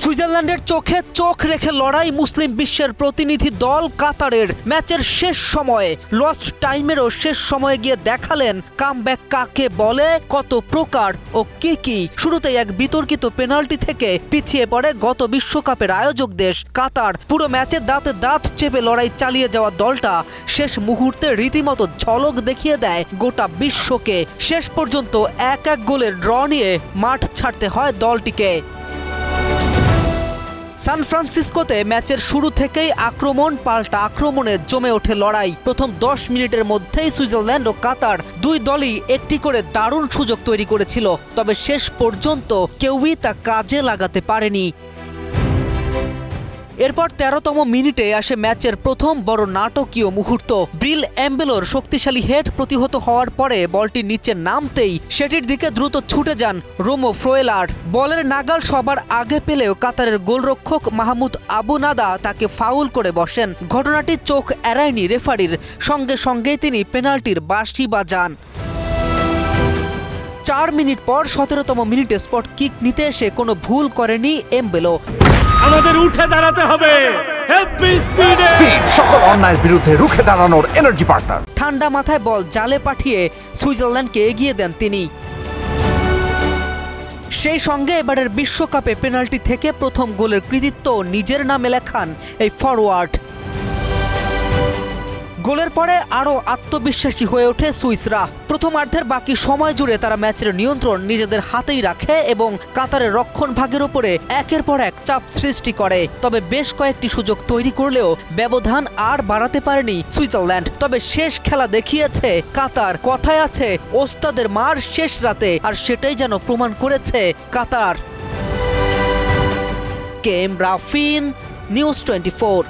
সুইজারল্যান্ডের চোখে চোখ রেখে লড়াই মুসলিম বিশ্বের প্রতিনিধি দল কাতারের। ম্যাচের শেষ সময়ে লস্ট টাইমেরও শেষ সময়ে গিয়ে দেখালেন কামব্যাক কাকে বলে, কত প্রকার ও কি। শুরুতেই এক বিতর্কিত পেনাল্টি থেকে পিছিয়ে পড়ে গত বিশ্বকাপের আয়োজক দেশ কাতার। পুরো ম্যাচে দাঁতে দাঁত চেপে লড়াই চালিয়ে যাওয়া দলটা শেষ মুহূর্তে রীতিমতো ঝলক দেখিয়ে দেয় গোটা বিশ্বকে। শেষ পর্যন্ত 1-1 গোলের ড্র নিয়ে মাঠ ছাড়তে হয় দলটিকে। সান ফ্রান্সিসকোতে ম্যাচের শুরু থেকেই আক্রমণ পাল্টা আক্রমণে জমে ওঠে লড়াই। প্রথম 10 মিনিটের মধ্যেই সুইজারল্যান্ড ও কাতার দুই দলই একটি করে দারুণ সুযোগ তৈরি করেছিল, তবে শেষ পর্যন্ত কেউই তা কাজে লাগাতে পারেনি। এরপর 13তম মিনিটে আসে ম্যাচের প্রথম বড় নাটকীয় মুহূর্ত। ব্রিল এমবেলোর শক্তিশালী হেড প্রতিহত হওয়ার পরে বলটি নিচে নামতেই সেটির দিকে দ্রুত ছুটে যান রোমো ফ্রোয়েলার। বলের নাগাল সবার আগে পেলেও কাতারের গোলরক্ষক মাহমুদ আবু নাদা তাকে ফাউল করে বসেন। ঘটনাটি চোখ এড়ায়নি রেফারির, সঙ্গে সঙ্গেই তিনি পেনাল্টির বাঁশি বাজান। 4 মিনিট পর 17তম মিনিটে স্পট কিক নিতে এসে কোনো ভুল করেনি এমবেলো। আমাদের উঠে দাঁড়াতে হবে, স্পিড সকল অন্যায়ের বিরুদ্ধে রুখে দাঁড়ানোর এনার্জি পার্টনার। ঠান্ডা মাথায় বল জালে পাঠিয়ে সুইজারল্যান্ডকে এগিয়ে দেন তিনি। সেই সঙ্গে এবারের বিশ্বকাপে পেনাল্টি থেকে প্রথম গোলের কৃতিত্ব নিজের নামে লেখান এই ফরওয়ার্ড। গোলের পরে আরও আত্মবিশ্বাসী হয়ে ওঠে সুইসরা। প্রথমার্ধের বাকি সময় জুড়ে তারা ম্যাচের নিয়ন্ত্রণ নিজেদের হাতেই রাখে এবং কাতারের রক্ষণভাগের ওপরে একের পর এক চাপ সৃষ্টি করে। তবে বেশ কয়েকটি সুযোগ তৈরি করলেও ব্যবধান আর বাড়াতে পারেনি সুইজারল্যান্ড। তবে শেষ খেলা দেখিয়েছে কাতার। কথায় আছে ওস্তাদের মার শেষ রাতে, আর সেটাই যেন প্রমাণ করেছে কাতার। কেম রাফিন, নিউজ 24।